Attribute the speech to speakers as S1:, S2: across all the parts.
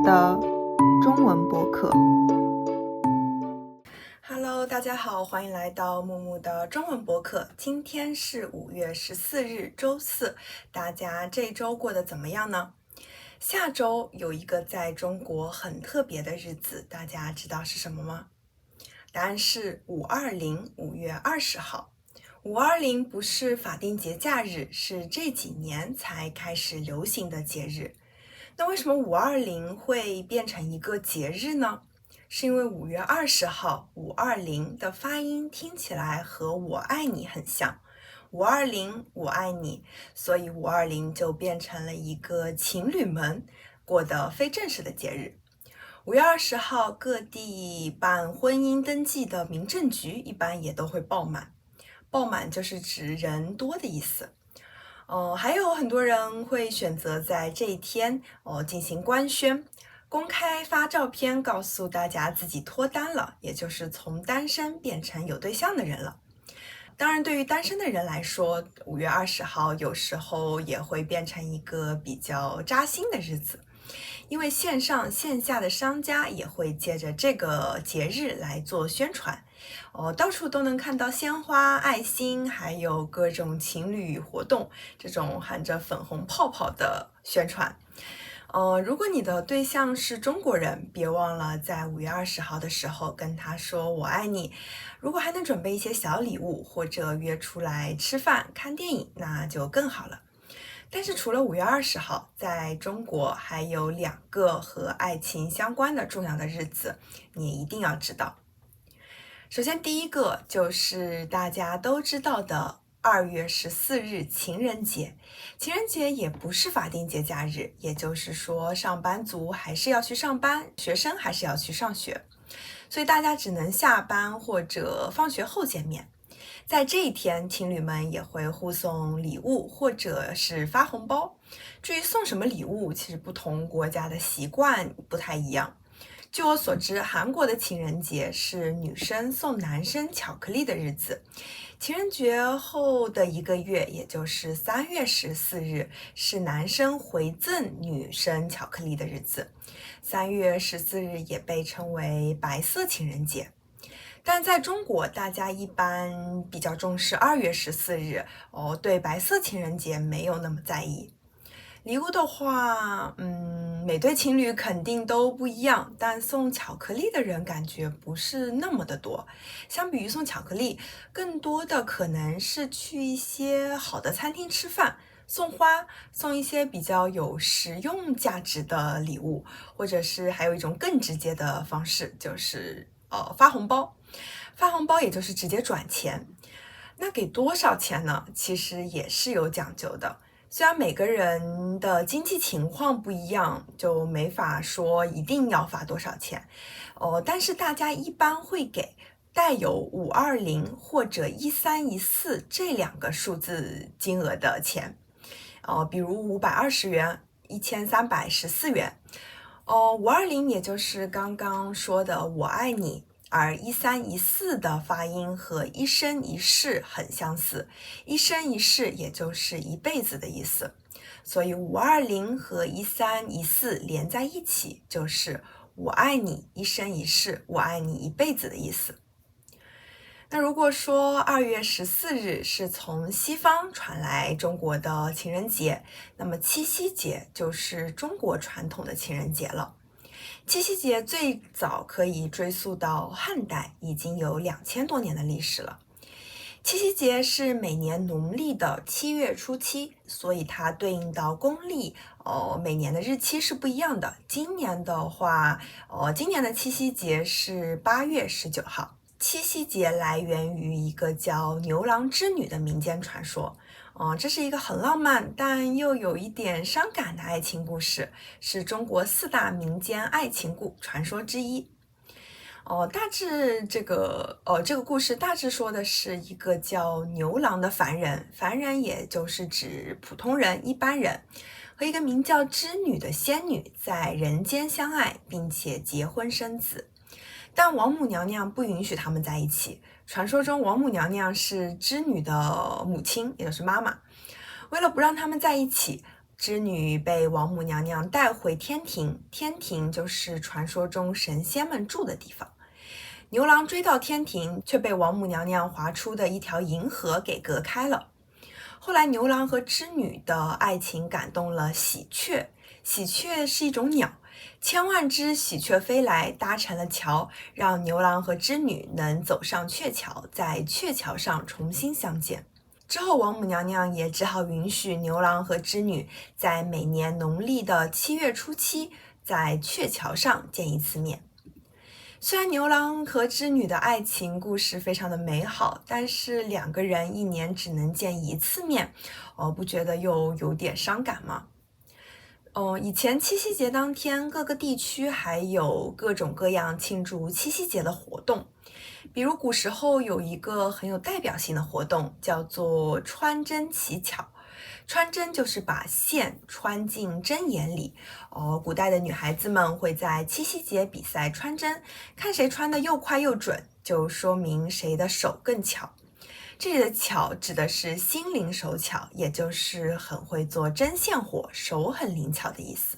S1: 的中文播客。
S2: Hello， 大家好，欢迎来到木木的中文播客。今天是5月14日，周四，大家这周过得怎么样呢？下周有一个在中国很特别的日子，大家知道是什么吗？答案是520，5月20号。520不是法定节假日，是这几年才开始流行的节日。那为什么520会变成一个节日呢？是因为5月20号520的发音听起来和我爱你很像，520我爱你，所以520就变成了一个情侣们过得非正式的节日。5月20号各地办婚姻登记的民政局一般也都会爆满，爆满就是指人多的意思。还有很多人会选择在这一天进行官宣，公开发照片告诉大家自己脱单了，也就是从单身变成有对象的人了。当然，对于单身的人来说，5月20号有时候也会变成一个比较扎心的日子，因为线上线下的商家也会借着这个节日来做宣传，到处都能看到鲜花、爱心，还有各种情侣活动，这种含着粉红泡泡的宣传。如果你的对象是中国人，别忘了在5月20号的时候跟他说我爱你。如果还能准备一些小礼物，或者约出来吃饭、看电影，那就更好了。但是除了5月20号，在中国还有2个和爱情相关的重要的日子，你也一定要知道。首先第一个就是大家都知道的2月14日情人节。情人节也不是法定节假日，也就是说上班族还是要去上班，学生还是要去上学，所以大家只能下班或者放学后见面。在这一天，情侣们也会互送礼物或者是发红包。至于送什么礼物，其实不同国家的习惯不太一样。据我所知，韩国的情人节是女生送男生巧克力的日子。情人节后的1个月，也就是3月14日，是男生回赠女生巧克力的日子。3月14日也被称为白色情人节。但在中国，大家一般比较重视2月14日，对白色情人节没有那么在意。礼物的话，每对情侣肯定都不一样，但送巧克力的人感觉不是那么的多。相比于送巧克力，更多的可能是去一些好的餐厅吃饭，送花，送一些比较有实用价值的礼物，或者是还有一种更直接的方式，就是发红包。发红包也就是直接转钱。那给多少钱呢？其实也是有讲究的。虽然每个人的经济情况不一样，就没法说一定要发多少钱，但是大家一般会给带有520或者1314这2个数字金额的钱，比如520元、1314元。520也就是刚刚说的我爱你，而1314的发音和一生一世很相似，一生一世也就是一辈子的意思，所以520和1314连在一起就是我爱你一生一世，我爱你一辈子的意思。那如果说2月14日是从西方传来中国的情人节，那么七夕节就是中国传统的情人节了。七夕节最早可以追溯到汉代，已经有2000多年的历史了。七夕节是每年农历的7月初7，所以它对应到公历，每年的日期是不一样的。今年的话，今年的七夕节是8月19号。七夕节来源于一个叫牛郎织女的民间传说。这是一个很浪漫但又有一点伤感的爱情故事，是中国4大民间爱情传说之一。大致这个故事大致说的是一个叫牛郎的凡人，凡人也就是指普通人、一般人，和一个名叫织女的仙女在人间相爱，并且结婚生子。但王母娘娘不允许他们在一起。传说中，王母娘娘是织女的母亲，也就是妈妈。为了不让他们在一起，织女被王母娘娘带回天庭，天庭就是传说中神仙们住的地方。牛郎追到天庭，却被王母娘娘划出的一条银河给隔开了。后来牛郎和织女的爱情感动了喜鹊，喜鹊是一种鸟，千万只喜鹊飞来，搭成了桥，让牛郎和织女能走上鹊桥，在鹊桥上重新相见。之后王母娘娘也只好允许牛郎和织女在每年农历的7月初7在鹊桥上见一次面。虽然牛郎和织女的爱情故事非常的美好，但是两个人一年只能见一次面，不觉得又有点伤感吗？以前七夕节当天，各个地区还有各种各样庆祝七夕节的活动。比如古时候有一个很有代表性的活动，叫做穿针乞巧。穿针就是把线穿进针眼里。古代的女孩子们会在七夕节比赛穿针，看谁穿得又快又准，就说明谁的手更巧。这里的巧指的是心灵手巧，也就是很会做针线活，手很灵巧的意思。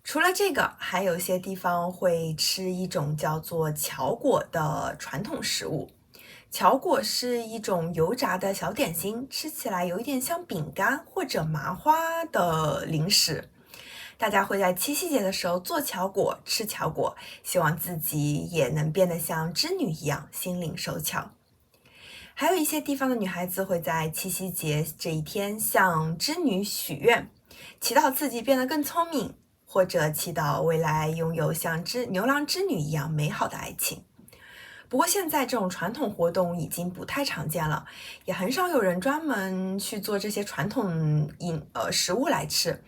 S2: 除了这个，还有些地方会吃一种叫做巧果的传统食物。巧果是一种油炸的小点心，吃起来有一点像饼干或者麻花的零食。大家会在七夕节的时候做巧果，吃巧果，希望自己也能变得像织女一样心灵手巧。还有一些地方的女孩子会在七夕节这一天向织女许愿，祈祷自己变得更聪明，或者祈祷未来拥有像牛郎织女一样美好的爱情。不过现在这种传统活动已经不太常见了，也很少有人专门去做这些传统食物来吃。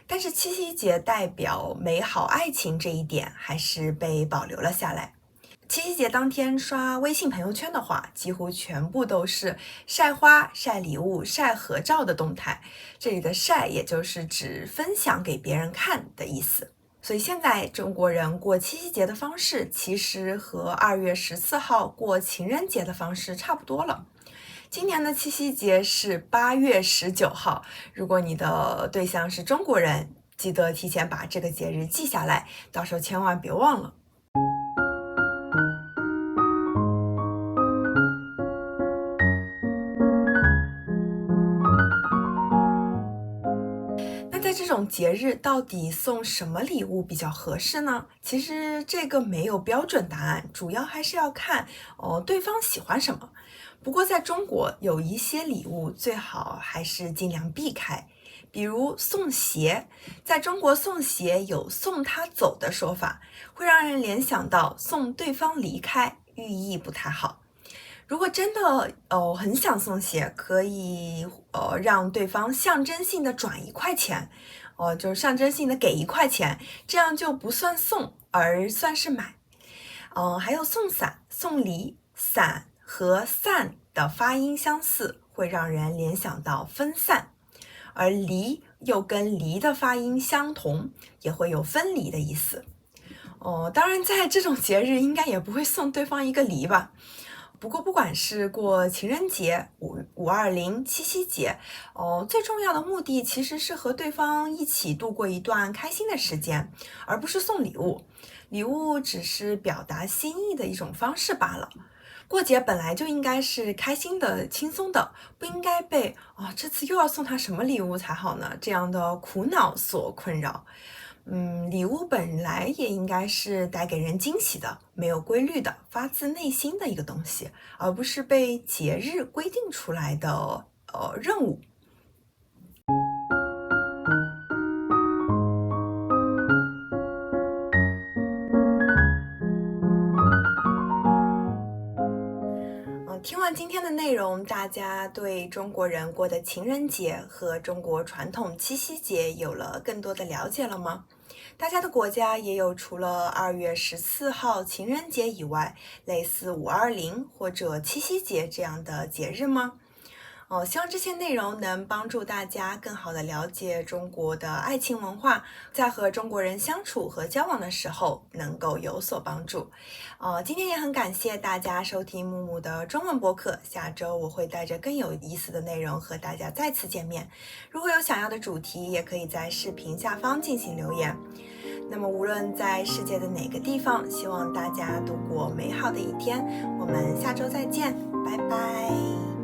S2: 但是七夕节代表美好爱情这一点还是被保留了下来。七夕节当天刷微信朋友圈的话，几乎全部都是晒花、晒礼物、晒合照的动态。这里的晒也就是指分享给别人看的意思。所以现在中国人过七夕节的方式其实和2月14号过情人节的方式差不多了。今年的七夕节是8月19号，如果你的对象是中国人，记得提前把这个节日记下来，到时候千万别忘了。这种节日到底送什么礼物比较合适呢？其实这个没有标准答案，主要还是要看对方喜欢什么。不过在中国有一些礼物最好还是尽量避开，比如送鞋。在中国送鞋有送他走的说法，会让人联想到送对方离开，寓意不太好。如果真的很想送鞋，可以让对方象征性的转1块钱，就是象征性的给1块钱，这样就不算送，而算是买。还有送伞、送梨，伞和散的发音相似，会让人联想到分散，而梨又跟梨的发音相同，也会有分离的意思。当然在这种节日应该也不会送对方一个梨吧。不过不管是过情人节、520、七夕节，最重要的目的其实是和对方一起度过一段开心的时间，而不是送礼物。礼物只是表达心意的一种方式罢了。过节本来就应该是开心的、轻松的，不应该被这次又要送他什么礼物才好呢？这样的苦恼所困扰。礼物本来也应该是带给人惊喜的，没有规律的，发自内心的一个东西，而不是被节日规定出来的任务。听完今天的内容，大家对中国人过的情人节和中国传统七夕节有了更多的了解了吗？大家的国家也有除了2月14号情人节以外，类似520或者七夕节这样的节日吗？希望这些内容能帮助大家更好的了解中国的爱情文化，在和中国人相处和交往的时候能够有所帮助。今天也很感谢大家收听木木的中文播客，下周我会带着更有意思的内容和大家再次见面。如果有想要的主题，也可以在视频下方进行留言。那么无论在世界的哪个地方，希望大家度过美好的一天。我们下周再见，拜拜。